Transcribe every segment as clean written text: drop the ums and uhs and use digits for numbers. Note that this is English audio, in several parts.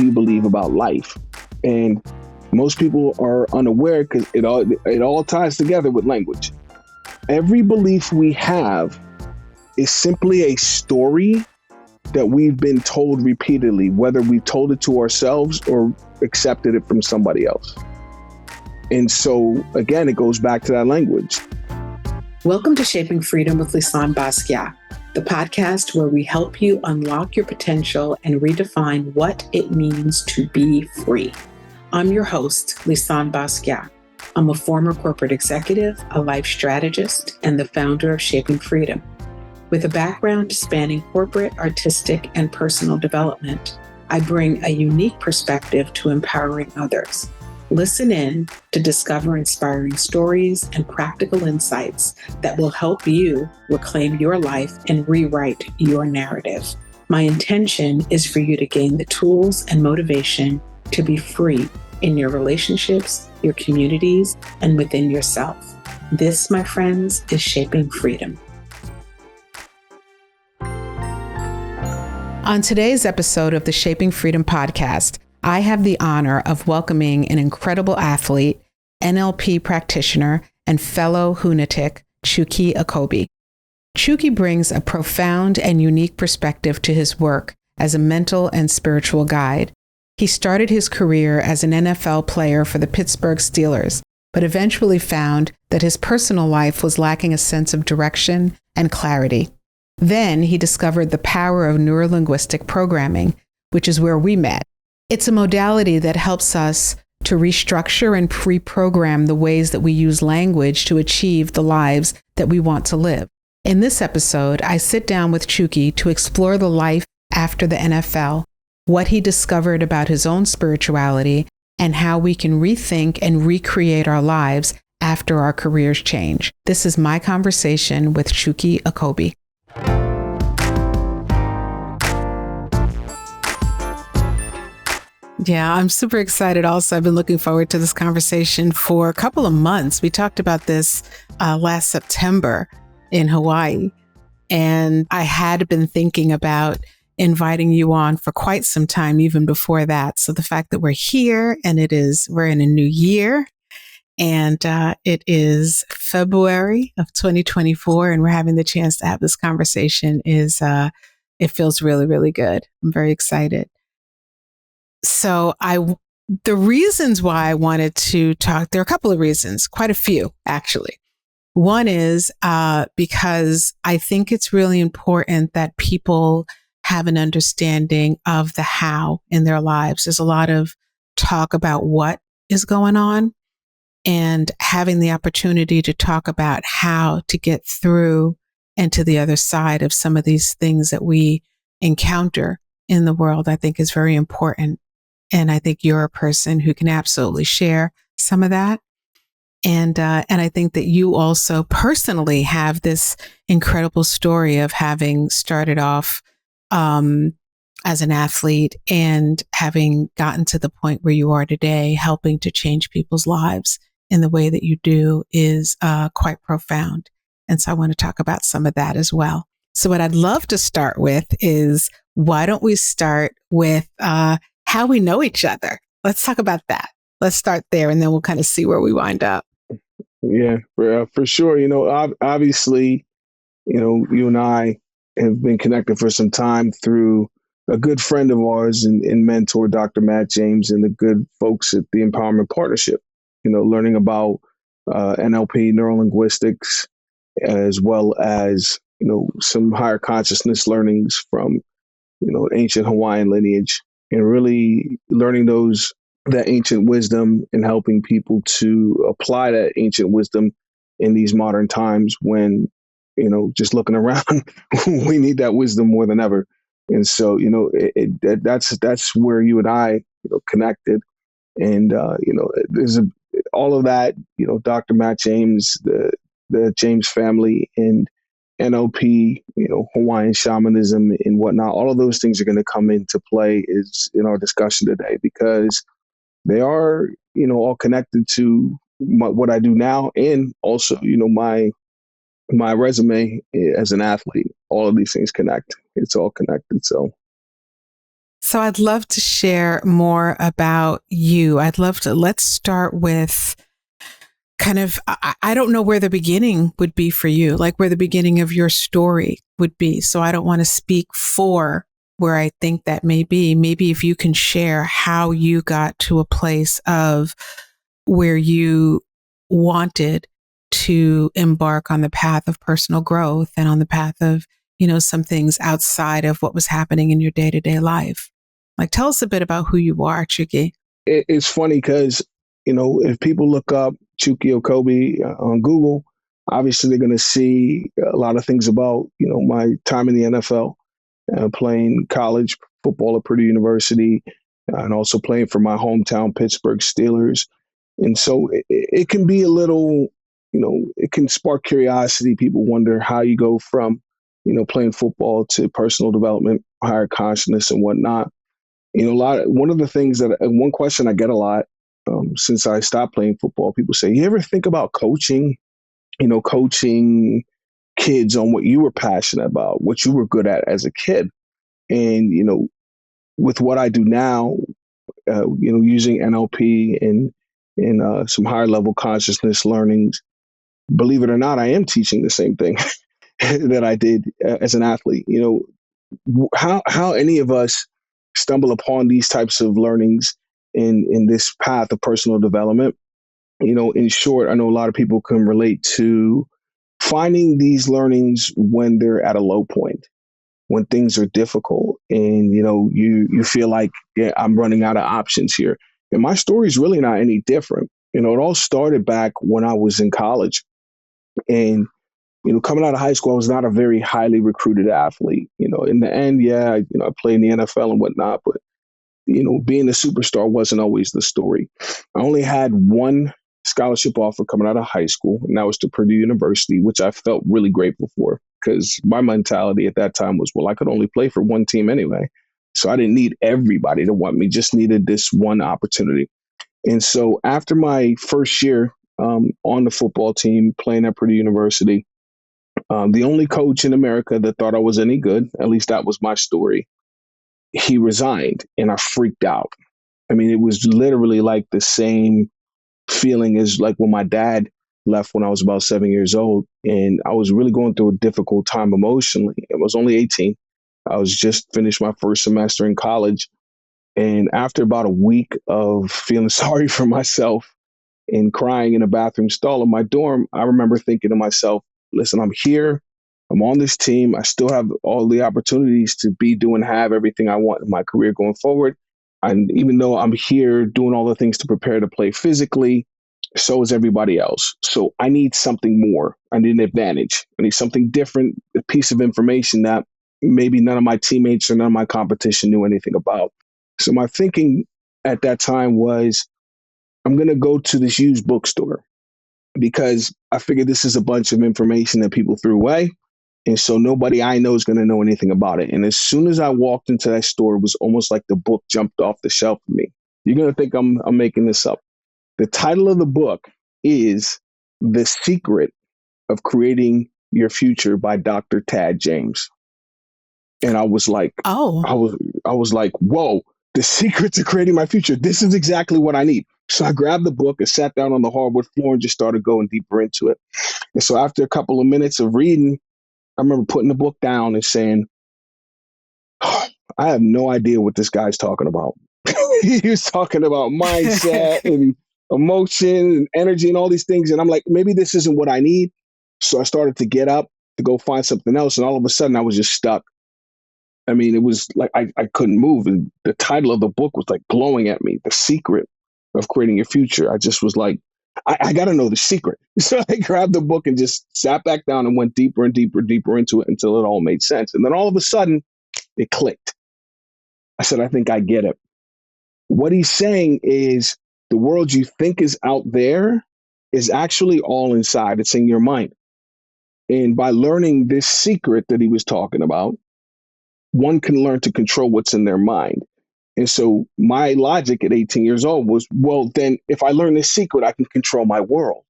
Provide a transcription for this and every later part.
we believe about life. And most people are unaware because it all ties together with language. Every belief we have is simply a story that we've been told repeatedly, whether we've told it to ourselves or accepted it from somebody else. And so, again, it goes back to that language. Welcome to Shaping Freedom with Lisan Basquiat, the podcast where we help you unlock your potential and redefine what it means to be free. I'm your host, Lisan Basquiat. I'm a former corporate executive, a life strategist, and the founder of Shaping Freedom. With a background spanning corporate, artistic, and personal development, I bring a unique perspective to empowering others. Listen in to discover inspiring stories and practical insights that will help you reclaim your life and rewrite your narrative. My intention is for you to gain the tools and motivation to be free in your relationships, your communities, and within yourself. This, my friends, is Shaping Freedom. On today's episode of the Shaping Freedom podcast, I have the honor of welcoming an incredible athlete, NLP practitioner, and fellow lunatic, Chukky Okobi. Chukky brings a profound and unique perspective to his work as a mental and spiritual guide. He started his career as an NFL player for the Pittsburgh Steelers, but eventually found that his personal life was lacking a sense of direction and clarity. Then he discovered the power of neuro-linguistic programming, which is where we met. It's a modality that helps us to restructure and reprogram the ways that we use language to achieve the lives that we want to live. In this episode, I sit down with Chukky to explore the life after the NFL, what he discovered about his own spirituality, and how we can rethink and recreate our lives after our careers change. This is my conversation with Chukky Okobi. Yeah, I'm super excited also. I've been looking forward to this conversation for a couple of months. We talked about this last September in Hawaii, and I had been thinking about inviting you on for quite some time, even before that. So the fact that we're here and we're in a new year, and it is February of 2024, and we're having the chance to have this conversation it feels really, really good. I'm very excited. So the reasons why I wanted to talk, there are a couple of reasons, quite a few, actually. One is because I think it's really important that people have an understanding of the how in their lives. There's a lot of talk about what is going on, and having the opportunity to talk about how to get through and to the other side of some of these things that we encounter in the world, I think is very important. And I think you're a person who can absolutely share some of that. And I think that you also personally have this incredible story of having started off as an athlete and having gotten to the point where you are today, helping to change people's lives in the way that you do is quite profound. And so I want to talk about some of that as well. So what I'd love to start with is, why don't we start with how we know each other? Let's talk about that. Let's start there, and then we'll kind of see where we wind up. Yeah, for sure. Obviously, you and I have been connected for some time through a good friend of ours and mentor, Dr. Matt James, and the good folks at the Empowerment Partnership, learning about NLP, neuro-linguistics, as well as, some higher consciousness learnings from, ancient Hawaiian lineage, and really learning that ancient wisdom and helping people to apply that ancient wisdom in these modern times when, just looking around, we need that wisdom more than ever. And so, that's where you and I, connected. And, there's all of that, Dr. Matt James, the James family, and NLP, Hawaiian shamanism and whatnot, all of those things are going to come into play is in our discussion today, because they are, all connected to what I do now, and also, my resume as an athlete. All of these things connect. It's all connected. So, So I'd love to share more about you. Let's start with kind of, I don't know where the beginning would be for you, like where the beginning of your story would be. So I don't want to speak for where I think that may be. Maybe if you can share how you got to a place of where you wanted to embark on the path of personal growth and on the path of, some things outside of what was happening in your day-to-day life. Like, tell us a bit about who you are, Chukky. It's funny because, if people look up Chukky Okobi on Google, obviously they're going to see a lot of things about, my time in the NFL, playing college football at Purdue University, and also playing for my hometown Pittsburgh Steelers. And so it can be a little, it can spark curiosity. People wonder how you go from, playing football to personal development, higher consciousness and whatnot. One of the things one question I get a lot since I stopped playing football, people say, you ever think about coaching, coaching kids on what you were passionate about, what you were good at as a kid? And, with what I do now, using NLP and some higher level consciousness learnings, believe it or not, I am teaching the same thing that I did as an athlete. How any of us stumble upon these types of learnings in this path of personal development. In short, I know a lot of people can relate to finding these learnings when they're at a low point, when things are difficult, and you feel like, yeah, I'm running out of options here. And my story is really not any different. It all started back when I was in college, and coming out of high school, I was not a very highly recruited athlete. In the end, yeah, I played in the NFL and whatnot, but being a superstar wasn't always the story. I only had one scholarship offer coming out of high school, and that was to Purdue University, which I felt really grateful for, because my mentality at that time was, well, I could only play for one team anyway. So I didn't need everybody to want me, just needed this one opportunity. And so after my first year on the football team playing at Purdue University, the only coach in America that thought I was any good, at least that was my story, he resigned, and I freaked out. I mean, it was literally like the same feeling as like when my dad left when I was about 7 years old. And I was really going through a difficult time emotionally. I was only 18. I was just finished my first semester in college. And after about a week of feeling sorry for myself and crying in a bathroom stall in my dorm, I remember thinking to myself, listen, I'm here. I'm on this team. I still have all the opportunities to have everything I want in my career going forward. And even though I'm here doing all the things to prepare to play physically, so is everybody else. So I need something more. I need an advantage. I need something different, a piece of information that maybe none of my teammates or none of my competition knew anything about. So my thinking at that time was, I'm going to go to this used bookstore, because I figured this is a bunch of information that people threw away. And so nobody I know is going to know anything about it. And as soon as I walked into that store, it was almost like the book jumped off the shelf for me. You're going to think I'm making this up. The title of the book is The Secret of Creating Your Future by Dr. Tad James. And I was like, Oh, I was like, whoa, the secret to creating my future. This is exactly what I need. So I grabbed the book and sat down on the hardwood floor and just started going deeper into it. And so after a couple of minutes of reading, I remember putting the book down and saying, oh, I have no idea what this guy's talking about. He was talking about mindset and emotion and energy and all these things. And I'm like, maybe this isn't what I need. So I started to get up to go find something else. And all of a sudden I was just stuck. I mean, it was like I couldn't move. And the title of the book was like glowing at me, The Secret of Creating Your Future. I just was like, I got to know the secret. So I grabbed the book and just sat back down and went deeper and deeper, deeper into it until it all made sense. And then all of a sudden, it clicked. I said, I think I get it. What he's saying is the world you think is out there is actually all inside. It's in your mind. And by learning this secret that he was talking about, one can learn to control what's in their mind. And so my logic at 18 years old was, well, then if I learn this secret, I can control my world.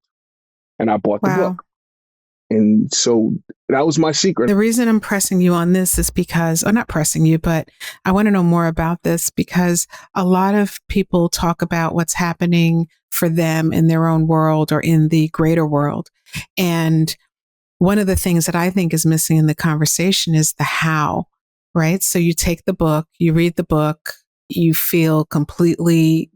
And I bought the wow. book. And so that was my secret. The reason I'm pressing you on this is because, or not pressing you, but I want to know more about this because a lot of people talk about what's happening for them in their own world or in the greater world. And one of the things that I think is missing in the conversation is the how, right? So you take the book, you read the book, you feel completely,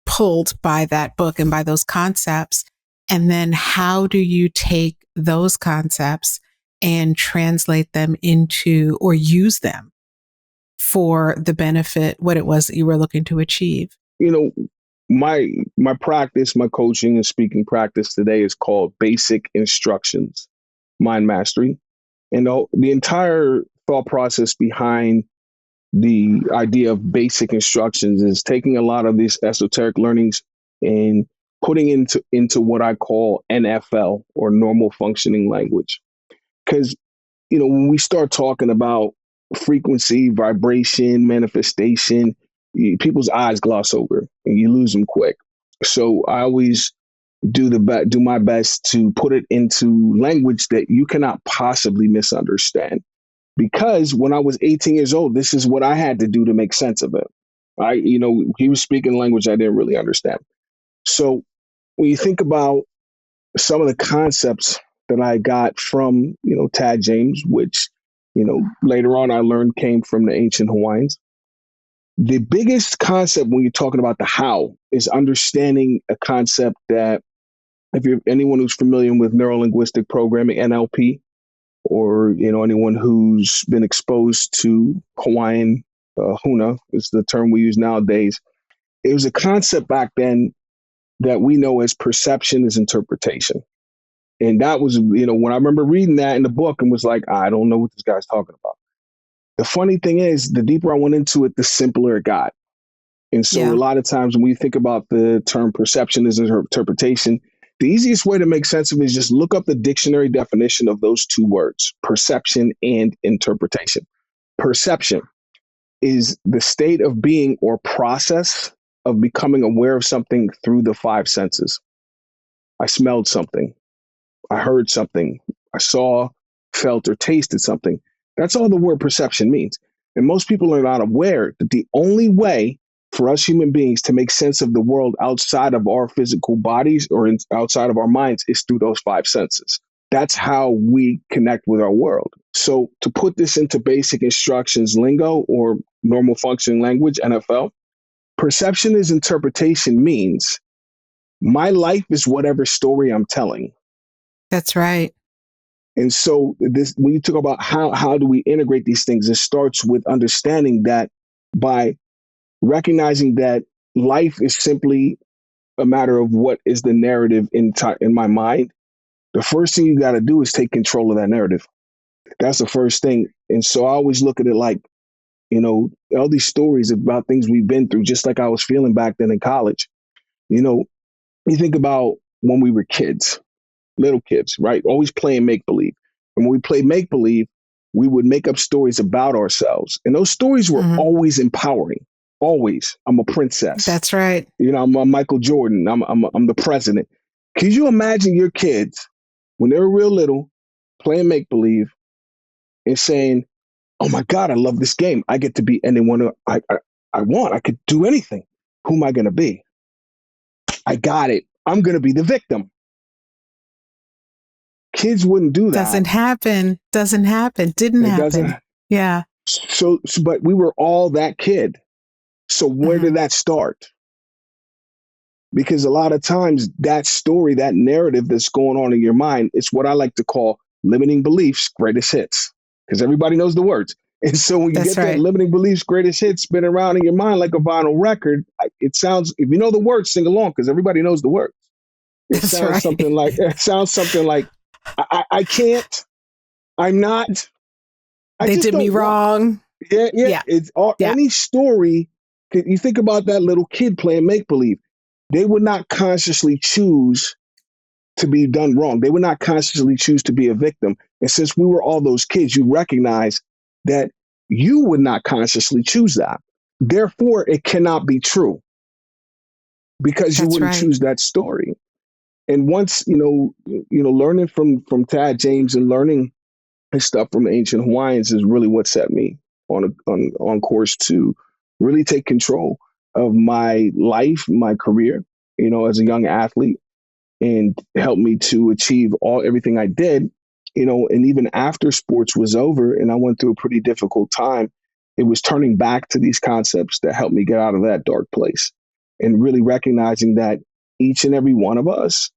pulled by that book and by those concepts. And then how do you take those concepts and translate them into or use them for the benefit, what it was that you were looking to achieve? My practice, my coaching and speaking practice today is called Basic Instructions, Mind Mastery. And the entire thought process behind the idea of basic instructions is taking a lot of these esoteric learnings and putting into what I call NFL, or normal functioning language. Because, when we start talking about frequency, vibration, manifestation, people's eyes gloss over and you lose them quick. So I always do my best to put it into language that you cannot possibly misunderstand. Because when I was 18 years old, this is what I had to do to make sense of it. He was speaking language I didn't really understand. So when you think about some of the concepts that I got from, Tad James, which, later on I learned came from the ancient Hawaiians. The biggest concept when you're talking about the how is understanding a concept that, if you're anyone who's familiar with neuro-linguistic programming, NLP, or anyone who's been exposed to Hawaiian huna is the term we use nowadays. It was a concept back then that we know as perception is interpretation. And that was, when I remember reading that in the book and was like, I don't know what this guy's talking about. The funny thing is, the deeper I went into it, the simpler it got. And so a lot of times when we think about the term perception is interpretation, the easiest way to make sense of it is just look up the dictionary definition of those two words, perception and interpretation. Perception is the state of being or process of becoming aware of something through the five senses. I smelled something. I heard something. I saw, felt, or tasted something. That's all the word perception means. And most people are not aware that the only way for us human beings to make sense of the world outside of our physical bodies or outside of our minds is through those five senses. That's how we connect with our world. So to put this into basic instructions lingo, or normal functioning language, NFL, perception is interpretation means my life is whatever story I'm telling. That's right. And so when you talk about how do we integrate these things, it starts with understanding that by recognizing that life is simply a matter of what is the narrative in my mind. The first thing you got to do is take control of that narrative. That's the first thing. And so I always look at it like, all these stories about things we've been through, just like I was feeling back then in college. You think about when we were kids, little kids, right? Always playing make-believe. And when we played make-believe, we would make up stories about ourselves. And those stories were always empowering. Always. I'm a princess. That's right. I'm Michael Jordan. I'm the president. Could you imagine your kids when they were real little playing make-believe and saying, oh my God, I love this game. I get to be anyone I want. I could do anything. Who am I going to be? I got it. I'm going to be the victim. Kids wouldn't do that. Doesn't happen. Didn't happen. Yeah. So, but we were all that kid. So where did that start? Because a lot of times that story, that narrative that's going on in your mind, it's what I like to call limiting beliefs, greatest hits, because everybody knows the words. And so when you get that limiting beliefs, greatest hits spin around in your mind like a vinyl record, it sounds, if you know the words, sing along, because everybody knows the words. It sounds something like, I can't, I'm not. They did me wrong. Yeah. It's all, any story. You think about that little kid playing make-believe. They would not consciously choose to be done wrong. They would not consciously choose to be a victim. And since we were all those kids, you recognize that you would not consciously choose that. Therefore, it cannot be true because you wouldn't choose that story. And once, learning from Tad James and learning his stuff from the ancient Hawaiians is really what set me on course to really take control of my life, my career, as a young athlete, and helped me to achieve everything I did, and even after sports was over and I went through a pretty difficult time, it was turning back to these concepts that helped me get out of that dark place and really recognizing that each and every one of us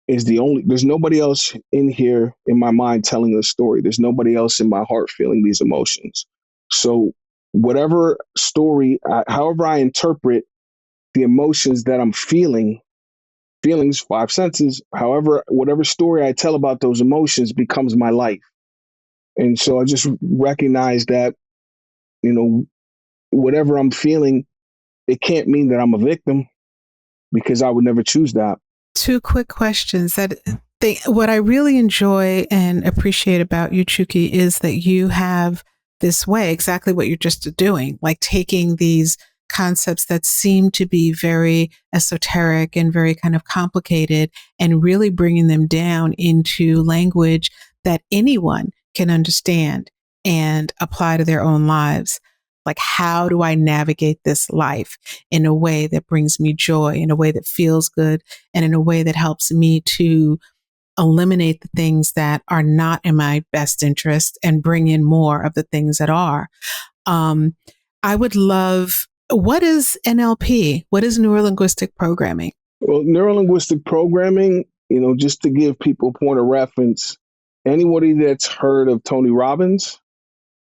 there's nobody else in here in my mind telling the story. There's nobody else in my heart feeling these emotions. So whatever story, however I interpret the emotions that I'm feeling, feelings, five senses, however, whatever story I tell about those emotions becomes my life. And so I just recognize that, whatever I'm feeling, it can't mean that I'm a victim because I would never choose that. Two quick questions what I really enjoy and appreciate about you, Chukky, is that you have this way, exactly what you're just doing, like taking these concepts that seem to be very esoteric and very kind of complicated and really bringing them down into language that anyone can understand and apply to their own lives. Like, how do I navigate this life in a way that brings me joy, in a way that feels good, and in a way that helps me to eliminate the things that are not in my best interest and bring in more of the things that are? I would love, what is NLP? What is neuro-linguistic programming? Well, neuro-linguistic programming, just to give people a point of reference, anybody that's heard of Tony Robbins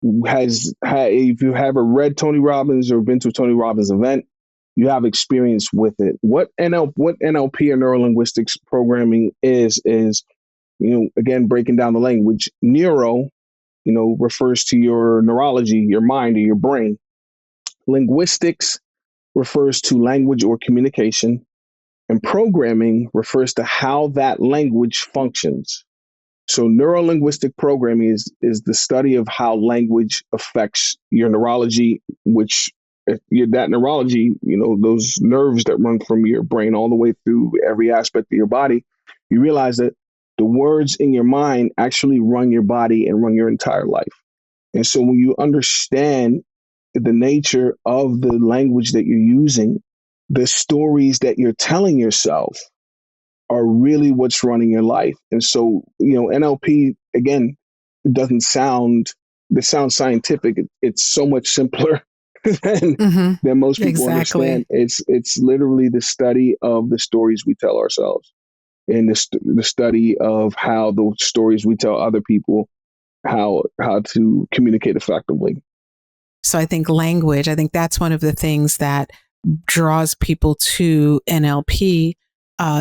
if you haven't read Tony Robbins or been to a Tony Robbins event, you have experience with it. What NLP or neuro-linguistics programming is, again, breaking down the language. Neuro, refers to your neurology, your mind or your brain. Linguistics refers to language or communication. And programming refers to how that language functions. So neuro-linguistic programming is the study of how language affects your neurology, which that neurology, those nerves that run from your brain all the way through every aspect of your body, you realize that the words in your mind actually run your body and run your entire life. And so when you understand the nature of the language that you're using, the stories that you're telling yourself are really what's running your life. And so, NLP, again, it sounds scientific. It's so much simpler than most people understand. It's literally the study of the stories we tell ourselves and the study of how those stories we tell other people, how to communicate effectively. So I think that's one of the things that draws people to NLP,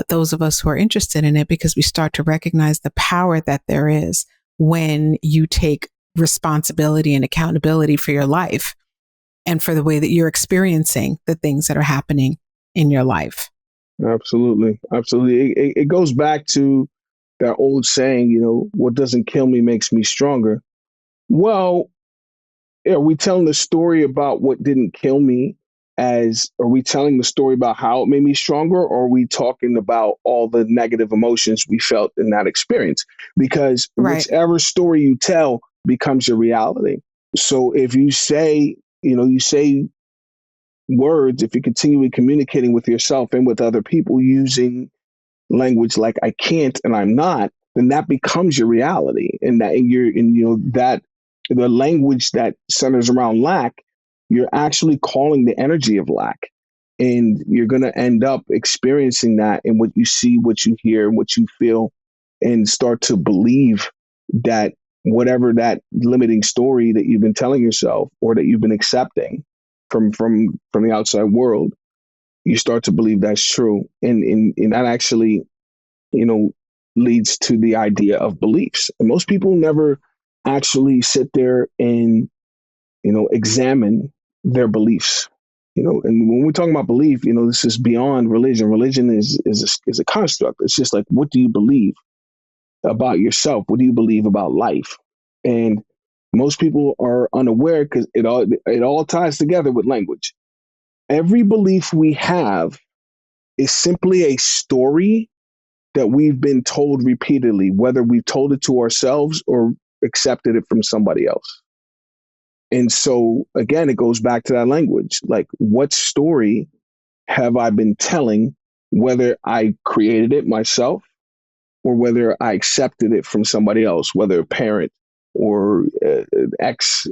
those of us who are interested in it, because we start to recognize the power that there is when you take responsibility and accountability for your life and for the way that you're experiencing the things that are happening in your life. Absolutely. Absolutely. It goes back to that old saying, what doesn't kill me makes me stronger. Well, are we telling the story about what didn't kill me are we telling the story about how it made me stronger, or are we talking about all the negative emotions we felt in that experience? Because whichever story you tell becomes your reality. So if you say, you say words, if you're continually communicating with yourself and with other people using language like I can't and I'm not, then that becomes your reality. And that the language that centers around lack, you're actually calling the energy of lack. And you're going to end up experiencing that in what you see, what you hear, what you feel, and start to believe that whatever that limiting story that you've been telling yourself or that you've been accepting from the outside world, you start to believe that's true. And that actually, leads to the idea of beliefs. And most people never actually sit there and, examine their beliefs. And when we're talking about belief, this is beyond religion. Religion is a construct. It's just like, what do you believe about yourself? What do you believe about life? And most people are unaware because it all ties together with language. Every belief we have is simply a story that we've been told repeatedly, whether we've told it to ourselves or accepted it from somebody else. And so, again, it goes back to that language. Like, what story have I been telling, whether I created it myself or whether I accepted it from somebody else, whether a parent or an ex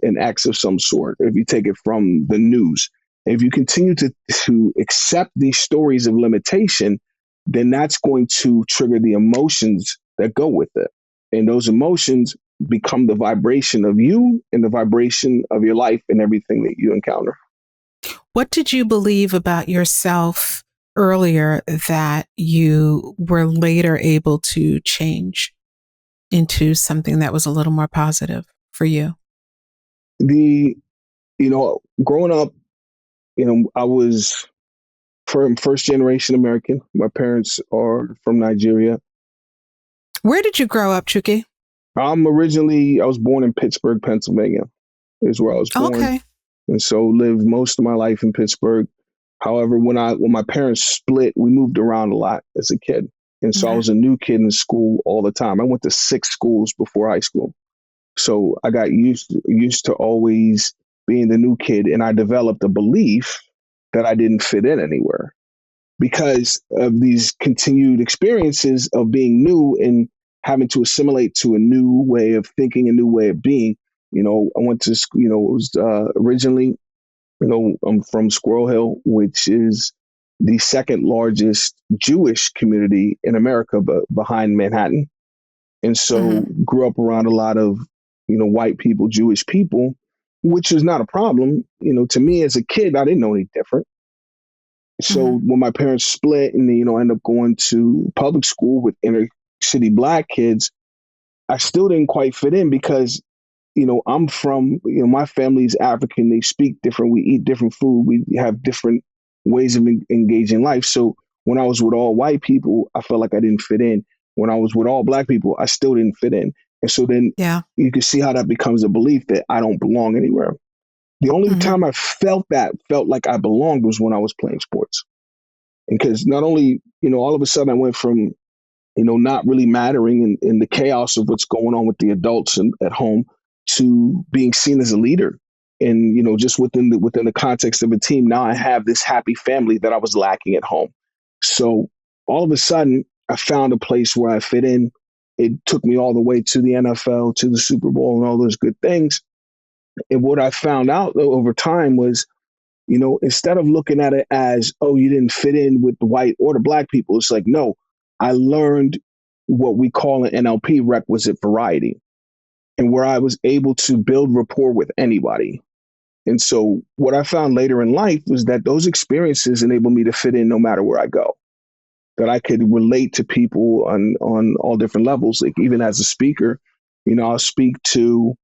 of some sort, if you take it from the news. If you continue to accept these stories of limitation, then that's going to trigger the emotions that go with it. And those emotions become the vibration of you and the vibration of your life and everything that you encounter. What did you believe about yourself earlier that you were later able to change into something that was a little more positive for you? Growing up, I was first generation American. My parents are from Nigeria. Where did you grow up, Chukky? I was born in Pittsburgh, Pennsylvania, is where I was born. Okay. And so lived most of my life in Pittsburgh. However, when my parents split, we moved around a lot as a kid. And so I was a new kid in school all the time. I went to 6 schools before high school. So I got used to always being the new kid. And I developed a belief that I didn't fit in anywhere because of these continued experiences of being new and having to assimilate to a new way of thinking, a new way of being. I went to school, it was originally, I'm from Squirrel Hill, which is the second largest Jewish community in America, but behind Manhattan. And so grew up around a lot of, white people, Jewish people, which is not a problem. To me as a kid, I didn't know any different. So when my parents split and they, end up going to public school with inner city Black kids, I still didn't quite fit in because, I'm from, my family's African. They speak different. We eat different food. We have different ways of engaging life. So when I was with all white people, I felt like I didn't fit in. When I was with all Black people, I still didn't fit in. And so then you can see how that becomes a belief that I don't belong anywhere. The only time I felt like I belonged was when I was playing sports. And because not only, all of a sudden I went from, not really mattering in the chaos of what's going on with the adults at home to being seen as a leader. And, just within the context of a team, now I have this happy family that I was lacking at home. So all of a sudden I found a place where I fit in. It took me all the way to the NFL, to the Super Bowl and all those good things. And what I found out over time was, instead of looking at it as, oh, you didn't fit in with the white or the Black people, it's like, no, I learned what we call an NLP, requisite variety, and where I was able to build rapport with anybody. And so what I found later in life was that those experiences enabled me to fit in no matter where I go, that I could relate to people on all different levels. Like even as a speaker, I'll speak to,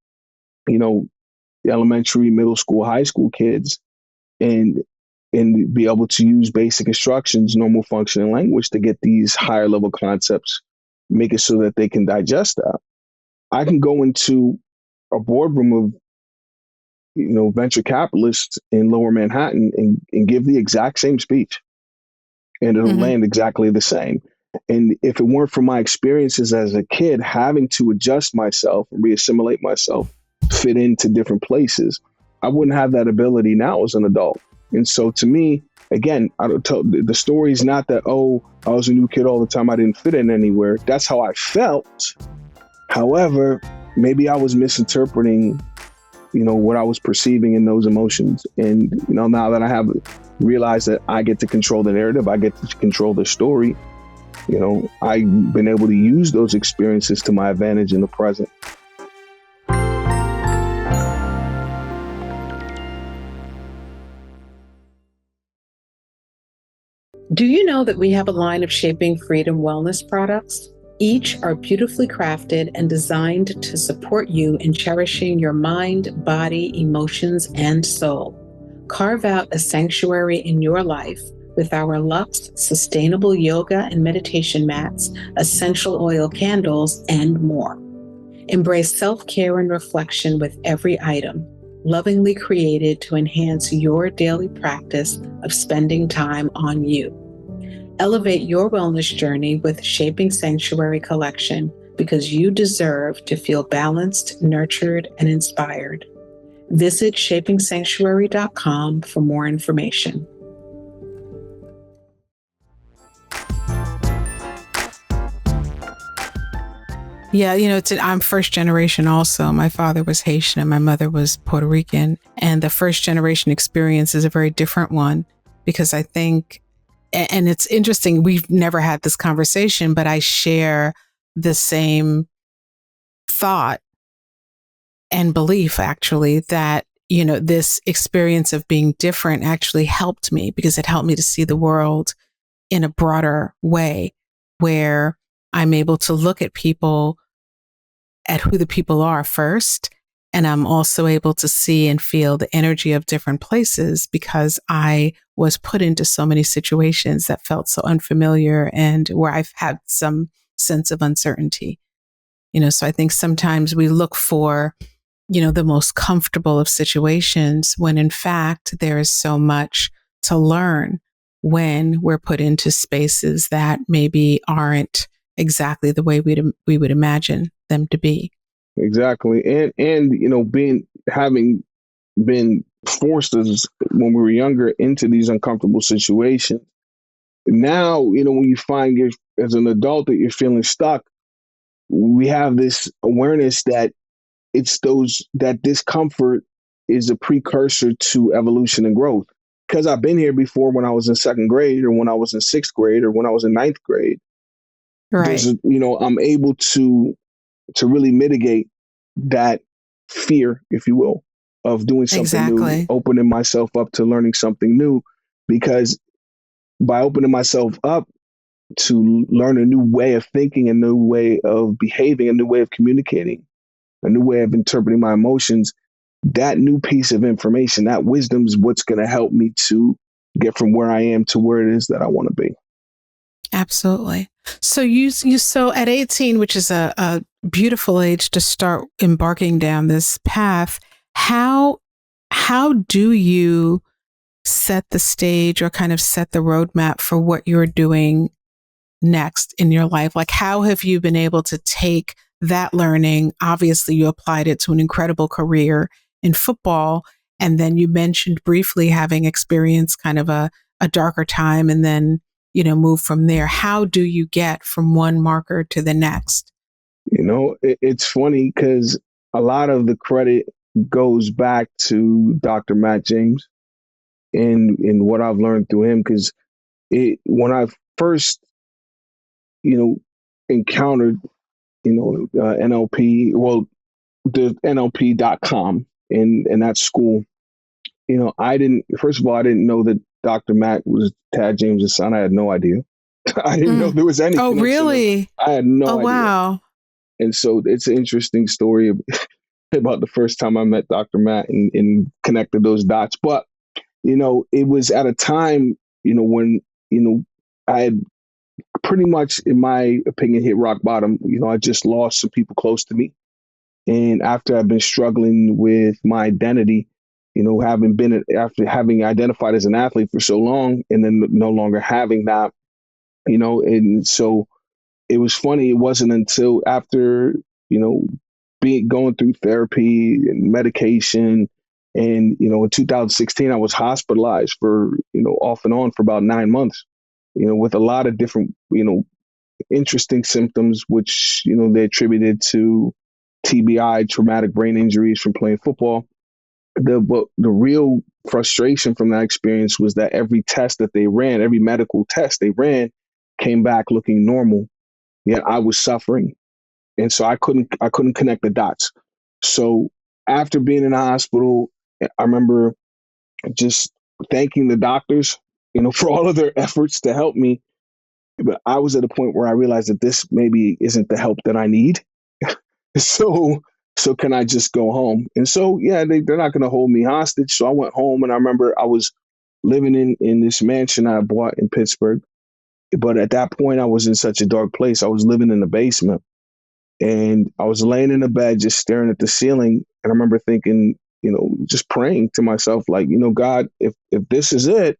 elementary, middle school, high school kids and be able to use basic instructions, normal functioning language to get these higher level concepts, make it so that they can digest that. I can go into a boardroom of, venture capitalists in lower Manhattan and give the exact same speech and it'll land exactly the same. And if it weren't for my experiences as a kid, having to adjust myself, reassimilate myself, fit into different places, I wouldn't have that ability now as an adult. And so to me, again, the story is not that, oh, I was a new kid all the time, I didn't fit in anywhere. That's how I felt. However, maybe I was misinterpreting, what I was perceiving in those emotions. And, now that I have realized that I get to control the narrative, I get to control the story, I've been able to use those experiences to my advantage in the present. Do you know that we have a line of Shaping Freedom wellness products? Each are beautifully crafted and designed to support you in cherishing your mind, body, emotions, and soul. Carve out a sanctuary in your life with our Luxe sustainable yoga and meditation mats, essential oil candles, and more. Embrace self-care and reflection with every item, lovingly created to enhance your daily practice of spending time on you. Elevate your wellness journey with Shaping Sanctuary Collection because you deserve to feel balanced, nurtured, and inspired. Visit shapingsanctuary.com for more information. Yeah, I'm first generation also. My father was Haitian and my mother was Puerto Rican. And the first generation experience is a very different one because I think, and it's interesting, we've never had this conversation, but I share the same thought and belief actually that, this experience of being different actually helped me because it helped me to see the world in a broader way where I'm able to look at people at who the people are first. And I'm also able to see and feel the energy of different places because I was put into so many situations that felt so unfamiliar and where I've had some sense of uncertainty. So I think sometimes we look for, the most comfortable of situations when in fact there is so much to learn when we're put into spaces that maybe aren't exactly the way we would imagine them to be. Exactly. And having been forced as when we were younger into these uncomfortable situations. Now, when you find as an adult that you're feeling stuck, we have this awareness that that discomfort is a precursor to evolution and growth. Because I've been here before when I was in second grade or when I was in sixth grade or when I was in ninth grade. Right. I'm able to really mitigate that fear, if you will, of doing something new, opening myself up to learning something new, because by opening myself up to learn a new way of thinking, a new way of behaving, a new way of communicating, a new way of interpreting my emotions, that new piece of information, that wisdom is what's going to help me to get from where I am to where it is that I want to be. Absolutely. So so at 18, which is a beautiful age to start embarking down this path, how do you set the stage or kind of set the roadmap for what you're doing next in your life? Like, how have you been able to take that learning? Obviously, you applied it to an incredible career in football. And then you mentioned briefly having experienced kind of a darker time and then, move from there. How do you get from one marker to the next? It's funny because a lot of the credit goes back to Dr. Matt James and what I've learned through him. Because when I first, encountered, NLP, well, the NLP.com in that school, first of all, I didn't know that Dr. Matt was Tad James's son. I had no idea. I didn't know there was any connection. Oh, really? I had no idea. Wow. And so it's an interesting story about the first time I met Dr. Matt and connected those dots. But, it was at a time, when, I had pretty much, in my opinion, hit rock bottom. I just lost some people close to me. And after I've been struggling with my identity, after having identified as an athlete for so long and then no longer having that, and so it was funny. It wasn't until after, going through therapy and medication. And, in 2016, I was hospitalized for, off and on for about 9 months, with a lot of different, interesting symptoms, which, they attributed to TBI, traumatic brain injuries from playing football. The real frustration from that experience was that every test that they ran, every medical test they ran, came back looking normal, yet I was suffering. And so I couldn't connect the dots. So after being in the hospital, I remember just thanking the doctors, for all of their efforts to help me. But I was at a point where I realized that this maybe isn't the help that I need. So can I just go home? And so, yeah, they're not going to hold me hostage. So I went home, and I remember I was living in this mansion I bought in Pittsburgh. But at that point, I was in such a dark place. I was living in the basement, and I was laying in the bed, just staring at the ceiling. And I remember thinking, just praying to myself, like, God, if this is it,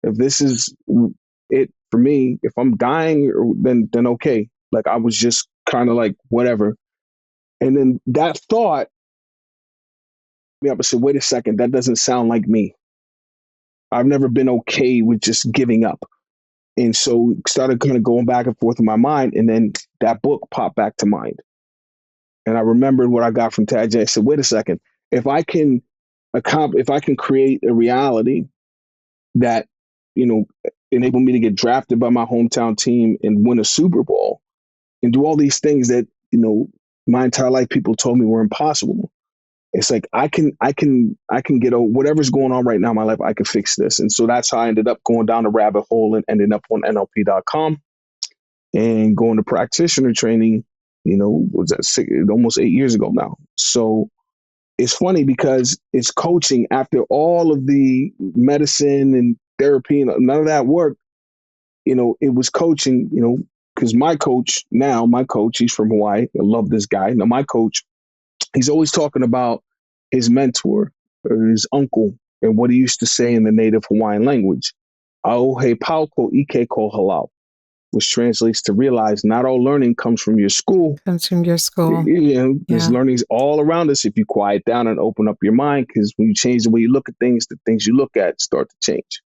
if this is it for me, if I'm dying, then okay. Like I was just kind of like, whatever. And then that thought, me up and said, wait a second, that doesn't sound like me. I've never been okay with just giving up. And so started kind of going back and forth in my mind. And then that book popped back to mind. And I remembered what I got from Tad J. I said, wait a second, if I can create a reality that, enable me to get drafted by my hometown team and win a Super Bowl and do all these things that, my entire life people told me were impossible. It's like I can get over whatever's going on right now in my life. I can fix this. And so that's how I ended up going down the rabbit hole and ended up on NLP.com and going to practitioner training, was that almost 8 years ago now. So it's funny because it's coaching after all of the medicine and therapy and none of that worked. It was coaching, because my coach, he's from Hawaii. I love this guy. Now my coach, he's always talking about his mentor or his uncle and what he used to say in the native Hawaiian language. Aohe pauko ike ko halau, which translates to realize not all learning comes from your school. Comes from your school. There's learnings all around us if you quiet down and open up your mind, because when you change the way you look at things, the things you look at start to change.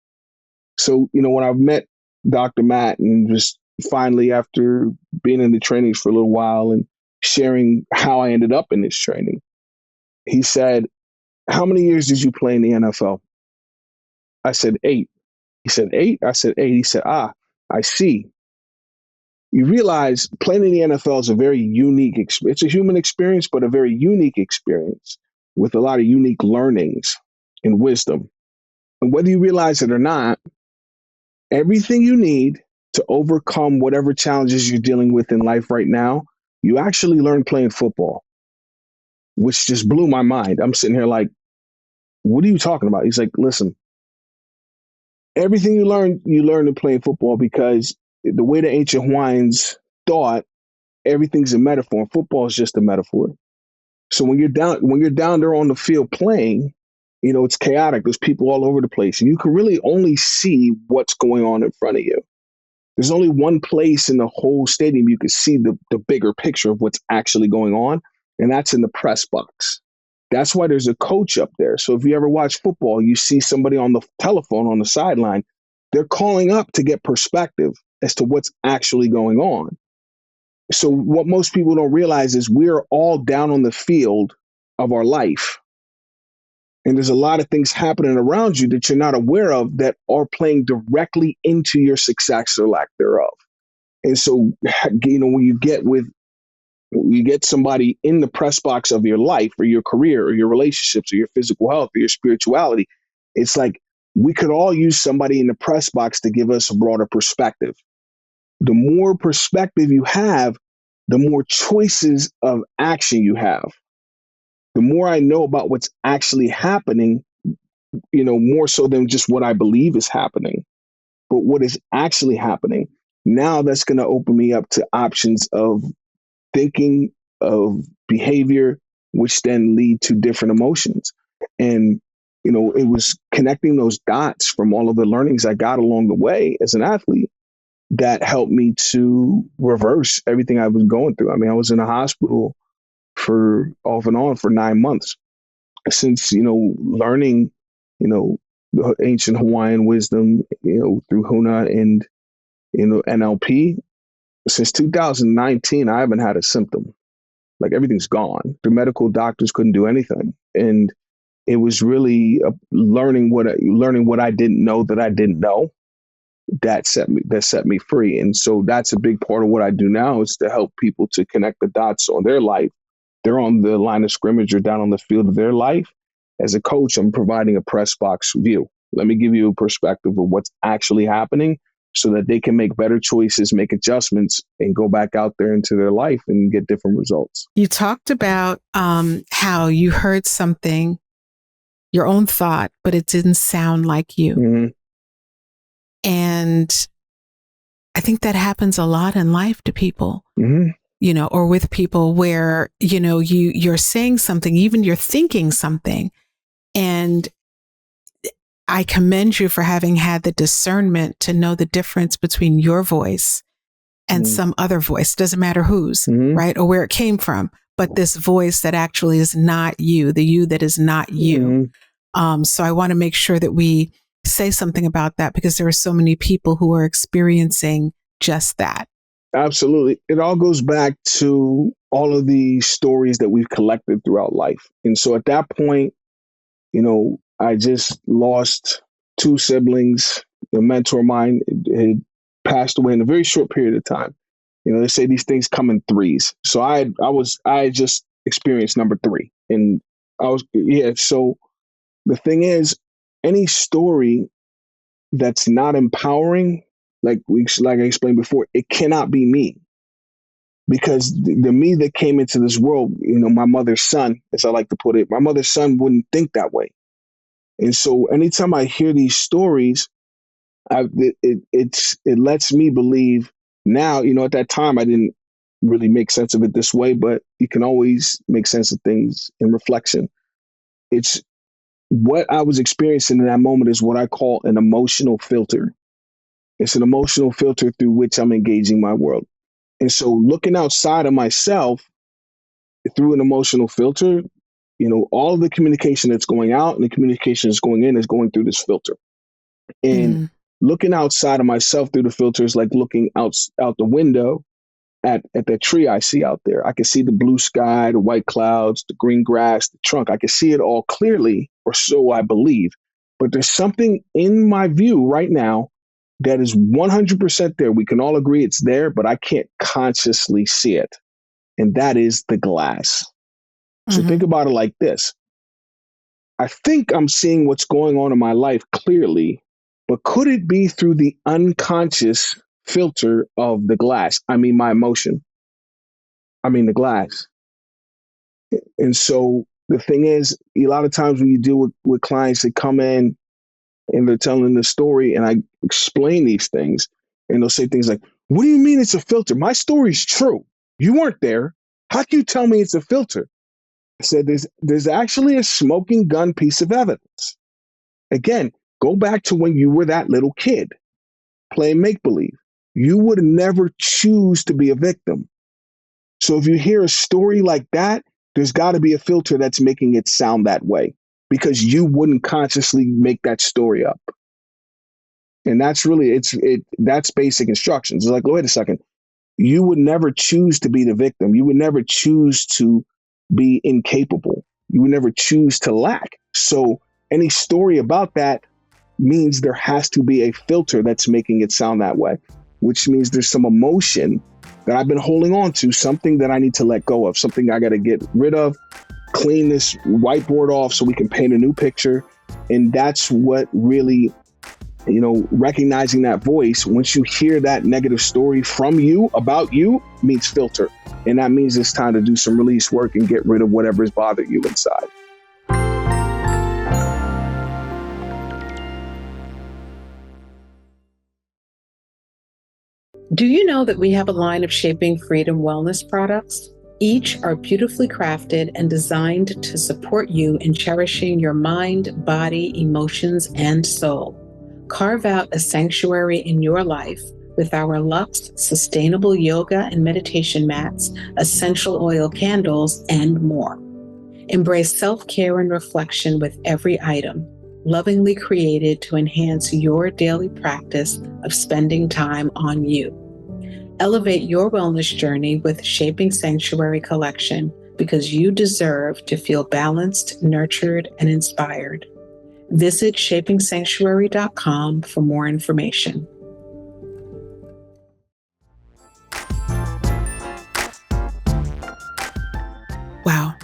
So, when I met Dr. Matt and just finally after being in the trainings for a little while and sharing how I ended up in this training, he said, how many years did you play in the NFL? I said 8. He said 8? I said 8. He said, I see. You realize playing in the NFL is a very unique experience. It's a human experience, but a very unique experience with a lot of unique learnings and wisdom. And whether you realize it or not, everything you need to overcome whatever challenges you're dealing with in life right now, you actually learn playing football, which just blew my mind. I'm sitting here like, what are you talking about? He's like, listen, everything you learn in playing football, because the way the ancient Hawaiians thought, everything's a metaphor, and football is just a metaphor. So when you're down there on the field playing, it's chaotic. There's people all over the place, and you can really only see what's going on in front of you. There's only one place in the whole stadium you can see the bigger picture of what's actually going on, and that's in the press box. That's why there's a coach up there. So if you ever watch football, you see somebody on the telephone on the sideline, they're calling up to get perspective as to what's actually going on. So what most people don't realize is we're all down on the field of our life. And there's a lot of things happening around you that you're not aware of that are playing directly into your success or lack thereof. And so, when you get somebody in the press box of your life or your career or your relationships or your physical health or your spirituality, it's like we could all use somebody in the press box to give us a broader perspective. The more perspective you have, the more choices of action you have. The more I know about what's actually happening, more so than just what I believe is happening, but what is actually happening. Now that's going to open me up to options of thinking, of behavior, which then lead to different emotions. And, it was connecting those dots from all of the learnings I got along the way as an athlete that helped me to reverse everything I was going through. I mean, I was in a hospital for off and on for 9 months since, learning, the ancient Hawaiian wisdom, through Huna and, NLP. Since 2019, I haven't had a symptom. Like everything's gone. The medical doctors couldn't do anything. And it was really learning what I didn't know that I didn't know that set me free. And so that's a big part of what I do now, is to help people to connect the dots on their life. They're on the line of scrimmage or down on the field of their life. As a coach, I'm providing a press box view. Let me give you a perspective of what's actually happening so that they can make better choices, make adjustments, and go back out there into their life and get different results. You talked about how you heard something, your own thought, but it didn't sound like you. Mm-hmm. And I think that happens a lot in life to people, or with people where, you're saying something, even you're thinking something, and I commend you for having had the discernment to know the difference between your voice and some other voice. Doesn't matter whose, right? Or where it came from, but this voice that actually is not you, the you that is not you. So I want to make sure that we say something about that, because there are so many people who are experiencing just that. Absolutely. It all goes back to all of the stories that we've collected throughout life. And so at that point, I just lost two siblings. A mentor of mine had passed away in a very short period of time. They say these things come in threes. So I just experienced number three. And so the thing is, any story that's not empowering, like I explained before, it cannot be me. Because the me that came into this world, my mother's son, as I like to put it, my mother's son wouldn't think that way. And so anytime I hear these stories, it lets me believe now, at that time, I didn't really make sense of it this way, but you can always make sense of things in reflection. It's what I was experiencing in that moment is what I call an emotional filter. It's an emotional filter through which I'm engaging my world. And so looking outside of myself through an emotional filter, all of the communication that's going out and the communication that's going in is going through this filter. And looking outside of myself through the filter is like looking out the window at the tree I see out there. I can see the blue sky, the white clouds, the green grass, the trunk. I can see it all clearly, or so I believe. But there's something in my view right now that is 100% there. We can all agree it's there, but I can't consciously see it. And that is the glass. So think about it like this. I think I'm seeing what's going on in my life clearly, but could it be through the unconscious filter of the glass? I mean, my emotion. I mean, the glass. And so the thing is, a lot of times when you deal with clients that come in and they're telling the story and I explain these things and they'll say things like, what do you mean it's a filter? My story's true. You weren't there. How can you tell me it's a filter? I said, there's actually a smoking gun piece of evidence. Again, go back to when you were that little kid playing make-believe. You would never choose to be a victim. So if you hear a story like that, there's got to be a filter that's making it sound that way, because you wouldn't consciously make that story up. And that's really, that's basic instructions. It's like, wait a second. You would never choose to be the victim. You would never choose to be incapable. You would never choose to lack. So any story about that means there has to be a filter that's making it sound that way, which means there's some emotion that I've been holding on to, something that I need to let go of, something I got to get rid of, clean this whiteboard off so we can paint a new picture. And that's what really, recognizing that voice, once you hear that negative story from you, about you, means filter. And that means it's time to do some release work and get rid of whatever's bothered you inside. Do you know that we have a line of Shaping Freedom wellness products? Each are beautifully crafted and designed to support you in cherishing your mind, body, emotions, and soul. Carve out a sanctuary in your life with our luxe, sustainable yoga and meditation mats, essential oil candles, and more. Embrace self-care and reflection with every item, lovingly created to enhance your daily practice of spending time on you. Elevate your wellness journey with Shaping Sanctuary Collection, because you deserve to feel balanced, nurtured, and inspired. Visit shapingsanctuary.com for more information. Wow.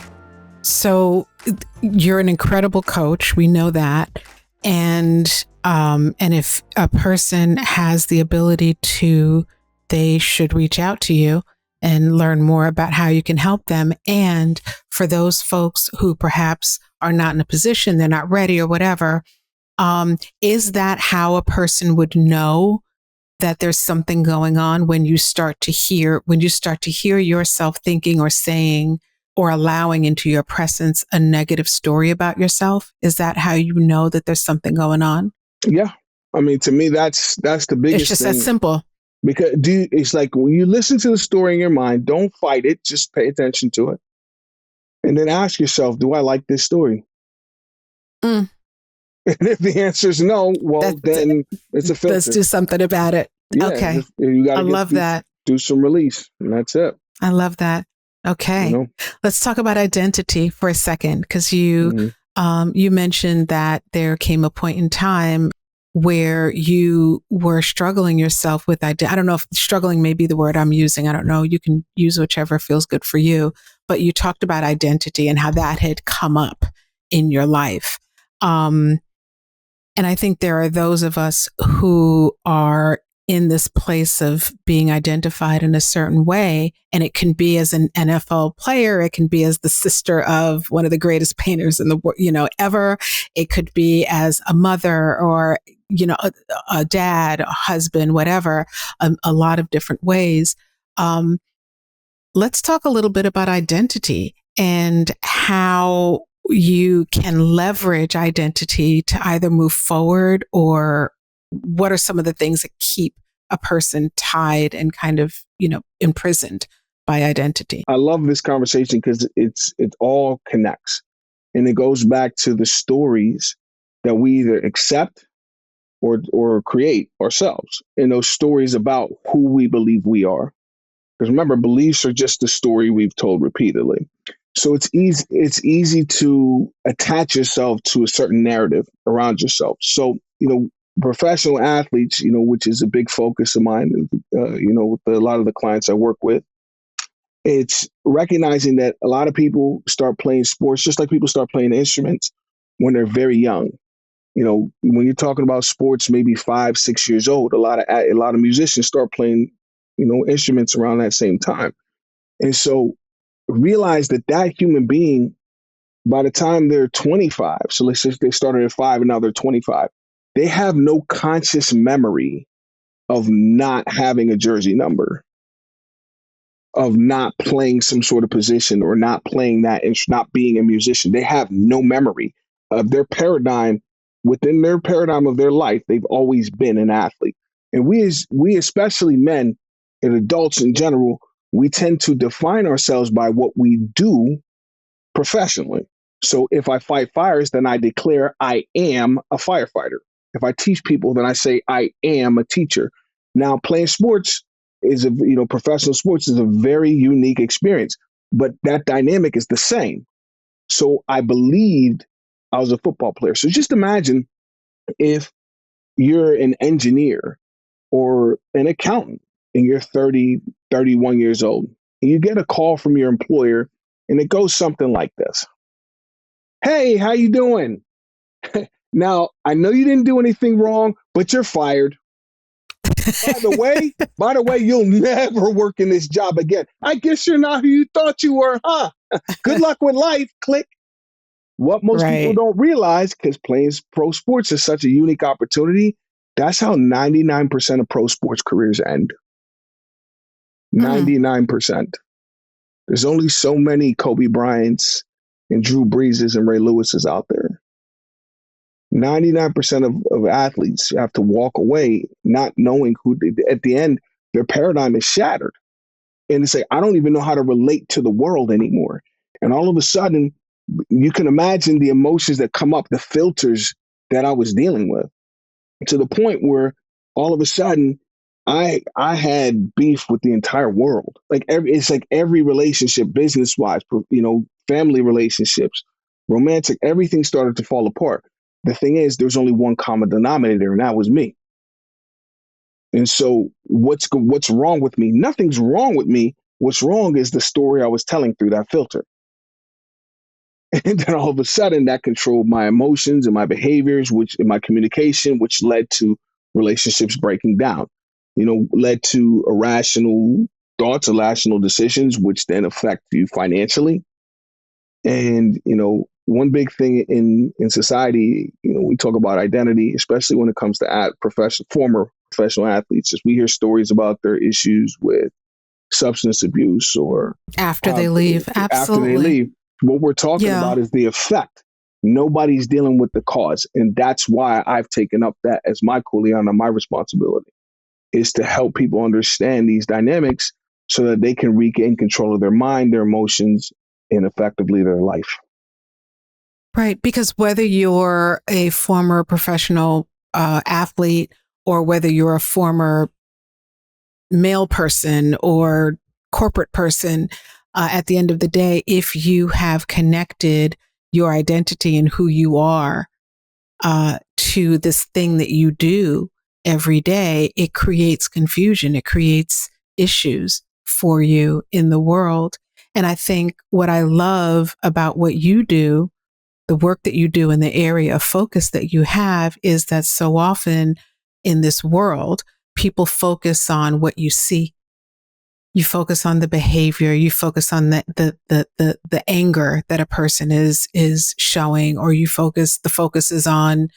So you're an incredible coach. We know that. And if a person has the ability to, they should reach out to you and learn more about how you can help them. And for those folks who perhaps are not in a position, they're not ready or whatever, is that how a person would know that there's something going on when you start to hear yourself thinking or saying or allowing into your presence a negative story about yourself? Is that how you know that there's something going on? Yeah. I mean, to me, that's the biggest It's just thing. that simple. Because it's like when you listen to the story in your mind, don't fight it, just pay attention to it. And then ask yourself, do I like this story? Mm. And if the answer is no, well, then it's a filter. Let's do something about it. Yeah, Okay. you got I love that. Do some release, and that's it. I love that. Okay. Let's talk about identity for a second, because you mentioned that there came a point in time where you were struggling yourself with identity. I don't know if struggling may be the word I'm using. I don't know. You can use whichever feels good for you. But you talked about identity and how that had come up in your life. And I think there are those of us who are in this place of being identified in a certain way. And it can be as an NFL player. It can be as the sister of one of the greatest painters in the world, ever. It could be as a mother or, a dad, a husband, whatever, a lot of different ways. Let's talk a little bit about identity and how you can leverage identity to either move forward, or what are some of the things that keep a person tied and kind of, imprisoned by identity? I love this conversation because it all connects, and it goes back to the stories that we either accept or create ourselves, and those stories about who we believe we are. Because remember, beliefs are just the story we've told repeatedly. So it's easy to attach yourself to a certain narrative around yourself. So, professional athletes, which is a big focus of mine, with a lot of the clients I work with, it's recognizing that a lot of people start playing sports just like people start playing instruments when they're very young. When you're talking about sports, maybe 5, 6 years old, a lot of musicians start playing, instruments around that same time. And so realize that human being, by the time they're 25, so let's say they started at 5 and now they're 25, they have no conscious memory of not having a jersey number, of not playing some sort of position, or not playing that, not being a musician. They have no memory of their paradigm. Within their paradigm of their life, they've always been an athlete. And we especially men and adults in general, we tend to define ourselves by what we do professionally. So if I fight fires, then I declare I am a firefighter. If I teach people, then I say I am a teacher. Now, playing sports professional sports is a very unique experience, but that dynamic is the same. So I believed I was a football player. So just imagine if you're an engineer or an accountant and you're 30, 31 years old, and you get a call from your employer and it goes something like this. Hey, how you doing? Now, I know you didn't do anything wrong, but you're fired. By the way, you'll never work in this job again. I guess you're not who you thought you were, huh? Good luck with life. Click. What most people don't realize, because playing pro sports is such a unique opportunity, that's how 99% of pro sports careers end. 99%. There's only so many Kobe Bryants and Drew Breeses and Ray Lewises out there. 99% of athletes have to walk away not knowing at the end, their paradigm is shattered. And they say, I don't even know how to relate to the world anymore. And all of a sudden, you can imagine the emotions that come up, the filters that I was dealing with, to the point where all of a sudden I had beef with the entire world. It's like every relationship, business-wise, family relationships, romantic, everything started to fall apart. The thing is, there's only one common denominator, and that was me. And so what's wrong with me? Nothing's wrong with me. What's wrong is the story I was telling through that filter. And then all of a sudden that controlled my emotions and my behaviors, in my communication, which led to relationships breaking down, led to irrational thoughts, irrational decisions, which then affect you financially. And, one big thing in society, we talk about identity, especially when it comes to former professional athletes, is we hear stories about their issues with substance abuse or After they leave. after they Absolutely. leave. What we're talking about is the effect. Nobody's dealing with the cause. And that's why I've taken up that as my kuleana, my responsibility is to help people understand these dynamics so that they can regain control of their mind, their emotions, and effectively their life. Right. Because whether you're a former professional athlete or whether you're a former male person or corporate person, at the end of the day, if you have connected your identity and who you are to this thing that you do every day, it creates confusion. It creates issues for you in the world. And I think what I love about what you do, the work that you do in the area of focus that you have, is that so often in this world, people focus on what you see. You focus on the behavior, you focus on the anger that a person is showing, or the focus is on,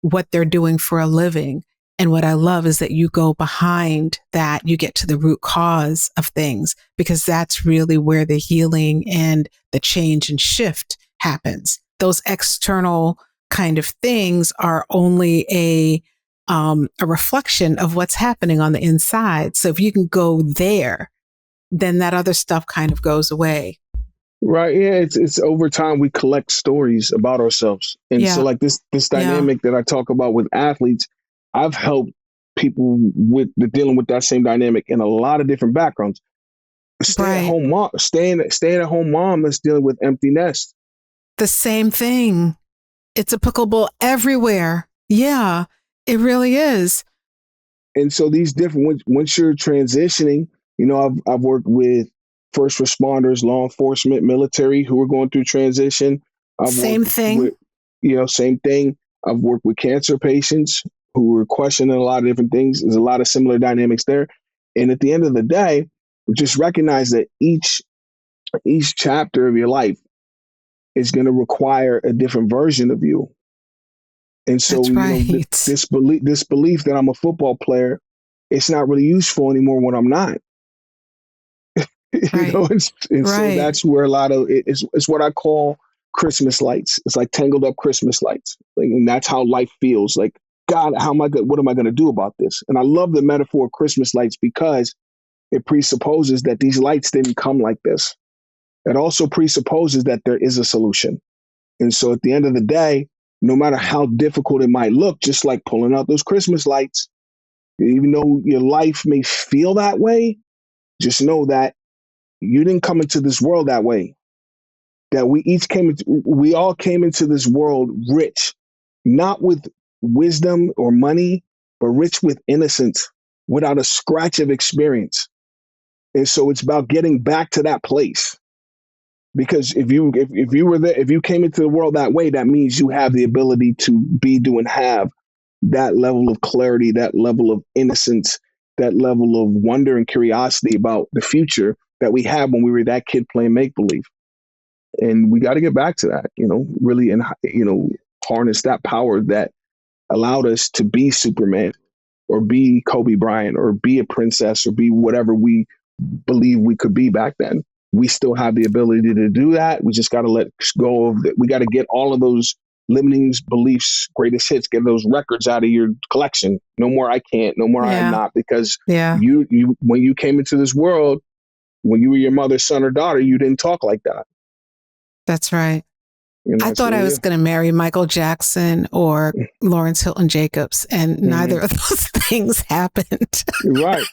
what they're doing for a living. And what I love is that you go behind that, you get to the root cause of things, because that's really where the healing and the change and shift happens. Those external kind of things are only a reflection of what's happening on the inside. So if you can go there, then that other stuff kind of goes away. Right. Yeah. It's over time we collect stories about ourselves. And so like this dynamic that I talk about with athletes, I've helped people with dealing with that same dynamic in a lot of different backgrounds. Staying at home mom that's dealing with empty nest. The same thing. It's applicable everywhere. Yeah, it really is. And so these different, once you're transitioning, I've worked with first responders, law enforcement, military who are going through transition. Same thing. Same thing. I've worked with cancer patients who are questioning a lot of different things. There's a lot of similar dynamics there. And at the end of the day, just recognize that each chapter of your life is going to require a different version of you. And so, this belief that I'm a football player, it's not really useful anymore when I'm not. So that's where a lot of it's what I call Christmas lights. It's like tangled up Christmas lights, and that's how life feels. Like, God, what am I going to do about this? And I love the metaphor of Christmas lights because it presupposes that these lights didn't come like this. It also presupposes that there is a solution. And so at the end of the day, no matter how difficult it might look, just like pulling out those Christmas lights, even though your life may feel that way, just know that you didn't come into this world that way. That we all came into this world rich, not with wisdom or money, but rich with innocence, without a scratch of experience. And so it's about getting back to that place. Because if you were there, if you came into the world that way, that means you have the ability to be, do, and have that level of clarity, that level of innocence, that level of wonder and curiosity about the future that we had when we were that kid playing make-believe. And we got to get back to that, really, and, harness that power that allowed us to be Superman or be Kobe Bryant or be a princess or be whatever we believe we could be back then. We still have the ability to do that. We just got to let go of it. We got to get all of those limiting beliefs, greatest hits, get those records out of your collection. No more I can't, no more I'm not, because you when you came into this world, when you were your mother's son or daughter, you didn't talk like that. That's right. I thought I was going to marry Michael Jackson or Lawrence Hilton Jacobs, and neither of those things happened. Right.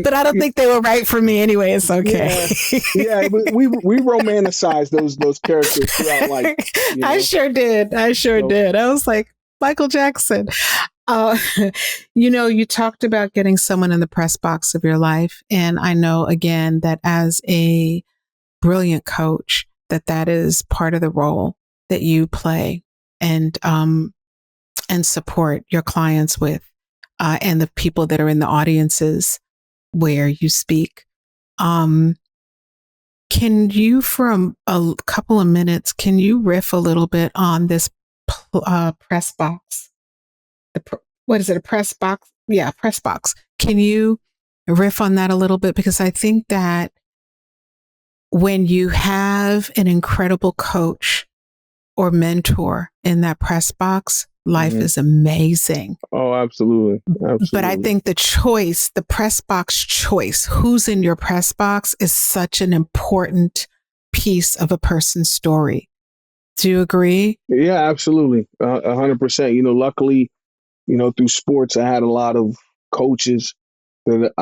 But I don't think they were right for me anyway. It's okay. Yeah, we romanticized those characters throughout life. I sure did. I was like, Michael Jackson. You talked about getting someone in the press box of your life. And I know, again, that as a brilliant coach, that is part of the role that you play and support your clients with, and the people that are in the audiences where you speak. Can you, for a couple of minutes, can you riff a little bit on this press box? What is it? A press box? Yeah, press box. Can you riff on that a little bit? Because I think that when you have an incredible coach or mentor in that press box, life is amazing. Oh, absolutely. Absolutely. But I think the press box choice, who's in your press box, is such an important piece of a person's story. Do you agree? Yeah, absolutely. 100%. Luckily, through sports, I had a lot of coaches that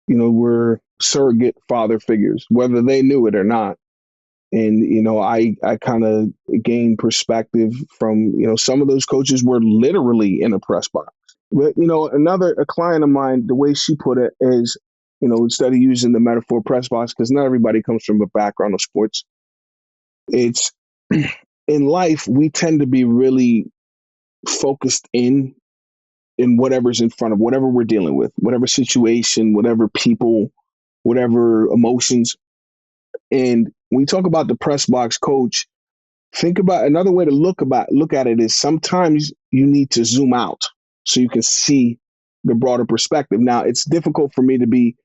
were surrogate father figures, whether they knew it or not. And, I kind of gained perspective from, some of those coaches were literally in a press box. But, a client of mine, the way she put it is, instead of using the metaphor press box, because not everybody comes from a background of sports, it's in life, we tend to be really focused in whatever's in front of whatever we're dealing with, whatever situation, whatever people, whatever emotions. And when you talk about the press box coach, think about another way to look at it is sometimes you need to zoom out so you can see the broader perspective. Now, it's difficult for me to be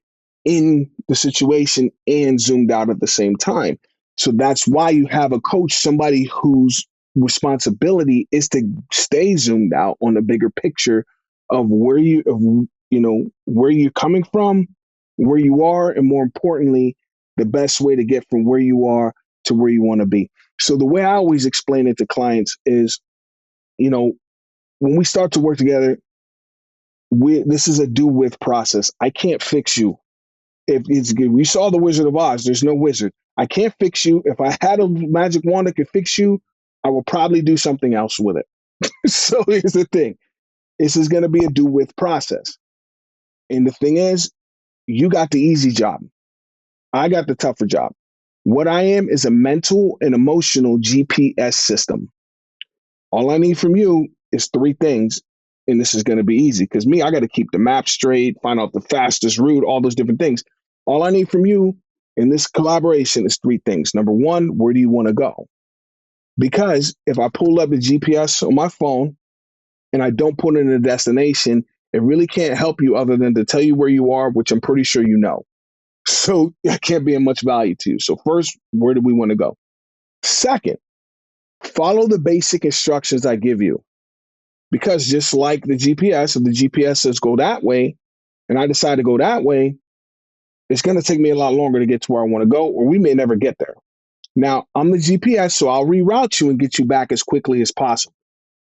in the situation and zoomed out at the same time. So that's why you have a coach, somebody whose responsibility is to stay zoomed out on the bigger picture of where you're coming from, where you are, and more importantly, the best way to get from where you are to where you want to be. So the way I always explain it to clients is, when we start to work together, this is a do with process. I can't fix you. If we saw the Wizard of Oz, there's no wizard. I can't fix you. If I had a magic wand that could fix you, I will probably do something else with it. So here's the thing. This is going to be a do with process. And the thing is, you got the easy job. I got the tougher job. What I am is a mental and emotional GPS system. All I need from you is 3 things. And this is going to be easy because I got to keep the map straight, find out the fastest route, all those different things. All I need from you in this collaboration is 3 things. Number 1, where do you want to go? Because if I pull up the GPS on my phone and I don't put in a destination, it really can't help you other than to tell you where you are, which I'm pretty sure you know. So I can't be of much value to you. So first, where do we want to go? Second, follow the basic instructions I give you. Because just like the GPS, if the GPS says go that way, and I decide to go that way, it's going to take me a lot longer to get to where I want to go, or we may never get there. Now, I'm the GPS, so I'll reroute you and get you back as quickly as possible.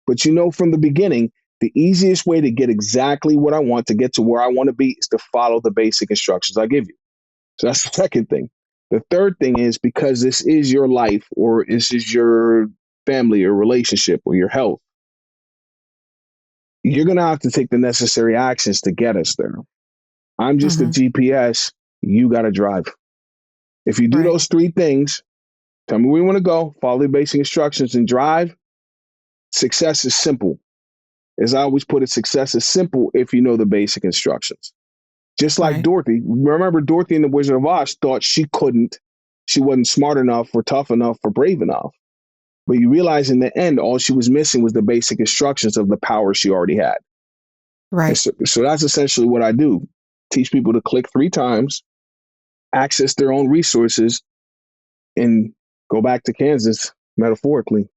But from the beginning, the easiest way to get exactly what I want to get to where I want to be is to follow the basic instructions I give you. So that's the second thing. The third thing is because this is your life or this is your family or relationship or your health, you're going to have to take the necessary actions to get us there. I'm just a GPS. You got to drive. If you do those 3 things, tell me where you want to go, follow the basic instructions and drive, success is simple. As I always put it, success is simple if you know the basic instructions. Just like Dorothy. Remember, Dorothy in the Wizard of Oz thought she wasn't smart enough or tough enough or brave enough. But you realize in the end, all she was missing was the basic instructions of the power she already had. Right. So that's essentially what I do. Teach people to click 3 times, access their own resources, and go back to Kansas, metaphorically.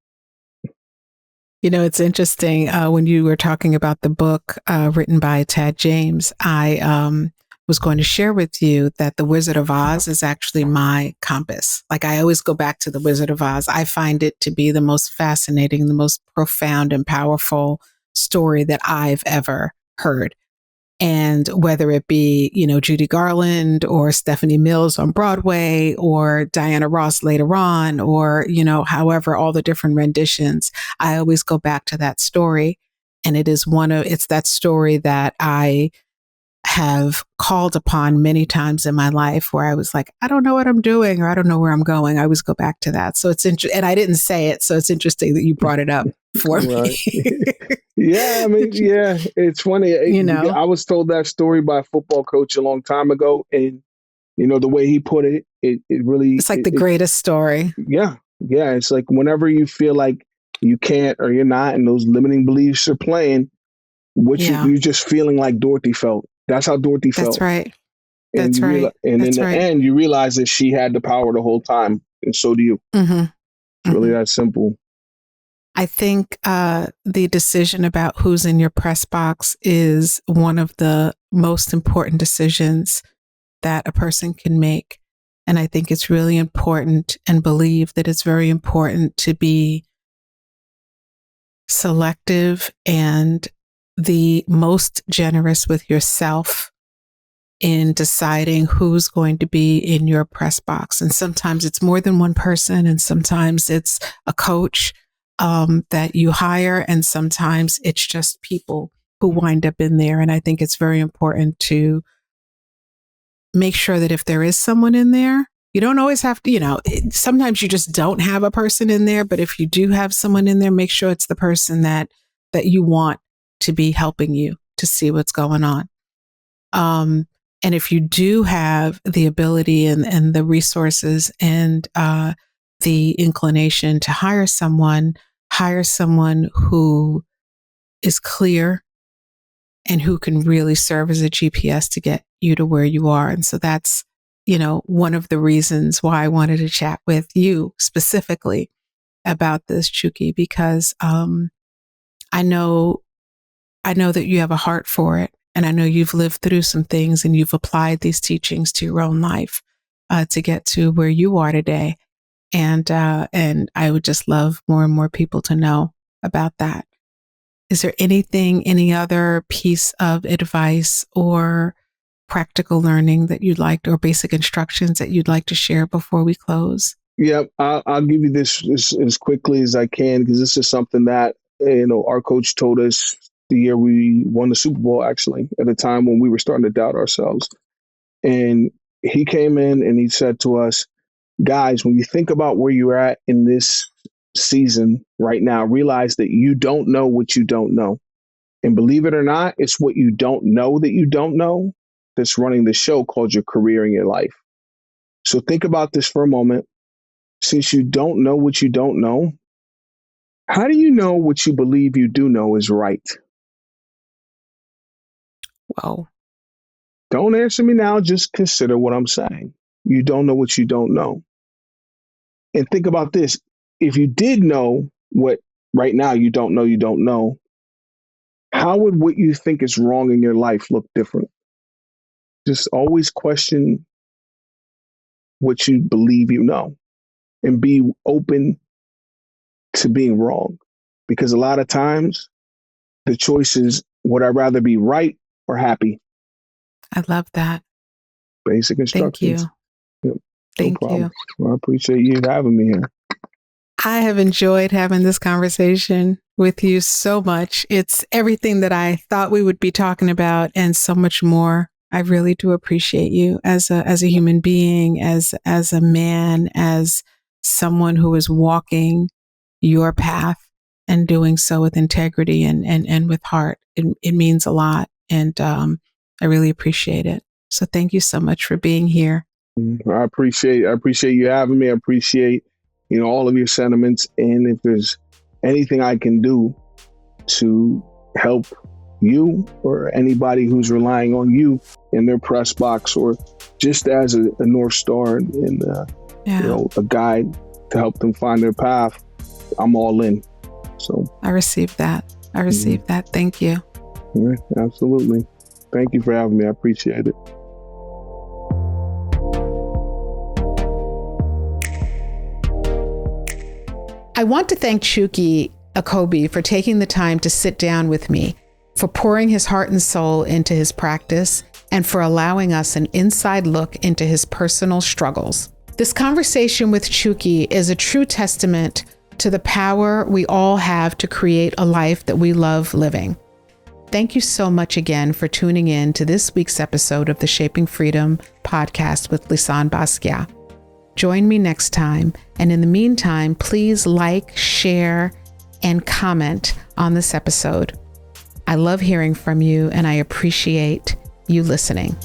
It's interesting. When you were talking about the book written by Tad James, I was going to share with you that The Wizard of Oz is actually my compass. Like I always go back to The Wizard of Oz. I find it to be the most fascinating, the most profound and powerful story that I've ever heard. And whether it be, Judy Garland or Stephanie Mills on Broadway or Diana Ross later on, or, however, all the different renditions, I always go back to that story. And it's that story that I have called upon many times in my life where I was like, I don't know what I'm doing or I don't know where I'm going. I always go back to that. So it's interesting. And I didn't say it. So it's interesting that you brought it up for me. Yeah, it's funny. I was told that story by a football coach a long time ago. And, the way he put it, it really... It's like the greatest story. Yeah. Yeah. It's like whenever you feel like you can't or you're not and those limiting beliefs are playing, you're just feeling like Dorothy felt. That's how Dorothy That's felt. right. And That's right. And That's in the right. end, you realize that she had the power the whole time, and so do you. Mm-hmm. It's really that simple. I think the decision about who's in your press box is one of the most important decisions that a person can make. And I think it's really important, and believe that it's very important, to be selective and the most generous with yourself in deciding who's going to be in your press box. And sometimes it's more than one person, and sometimes it's a coach that you hire, and sometimes it's just people who wind up in there. And I think it's very important to make sure that if there is someone in there, you don't always have to, sometimes you just don't have a person in there, but if you do have someone in there, make sure it's the person that you want to be helping you to see what's going on. And if you do have the ability and the resources and the inclination to hire someone who is clear and who can really serve as a GPS to get you to where you are. And so that's, one of the reasons why I wanted to chat with you specifically about this, Chukky, because I know that you have a heart for it. And I know you've lived through some things and you've applied these teachings to your own life to get to where you are today. And I would just love more and more people to know about that. Is there any other piece of advice or practical learning that you'd like, or basic instructions that you'd like to share before we close? Yeah, I'll give you this as quickly as I can, because this is something that, our coach told us the year we won the Super Bowl, actually, at a time when we were starting to doubt ourselves. And he came in and he said to us, guys, when you think about where you're at in this season right now, realize that you don't know what you don't know. And believe it or not, it's what you don't know that you don't know that's running the show called your career in your life. So think about this for a moment. Since you don't know what you don't know, how do you know what you believe you do know is right? Whoa. Don't answer me now. Just consider what I'm saying. You don't know what you don't know. And think about this. If you did know what right now you don't know, how would what you think is wrong in your life look different? Just always question what you believe you know and be open to being wrong. Because a lot of times the choice is, would I rather be right or happy? I love that. Basic instructions. Thank you. Yep, Thank you. Well, I appreciate you having me here. I have enjoyed having this conversation with you so much. It's everything that I thought we would be talking about and so much more. I really do appreciate you as a human being, as a man, as someone who is walking your path and doing so with integrity and with heart. It means a lot. And I really appreciate it. So thank you so much for being here. I appreciate you having me. I appreciate, all of your sentiments. And if there's anything I can do to help you or anybody who's relying on you in their press box, or just as a North Star and a guide to help them find their path, I'm all in. So I received that. That. Thank you. Yeah, absolutely. Thank you for having me. I appreciate it. I want to thank Chukky Okobi for taking the time to sit down with me, for pouring his heart and soul into his practice, and for allowing us an inside look into his personal struggles. This conversation with Chukky is a true testament to the power we all have to create a life that we love living. Thank you so much again for tuning in to this week's episode of the Shaping Freedom podcast with Lisan Basquiat. Join me next time. And in the meantime, please like, share, and comment on this episode. I love hearing from you, and I appreciate you listening.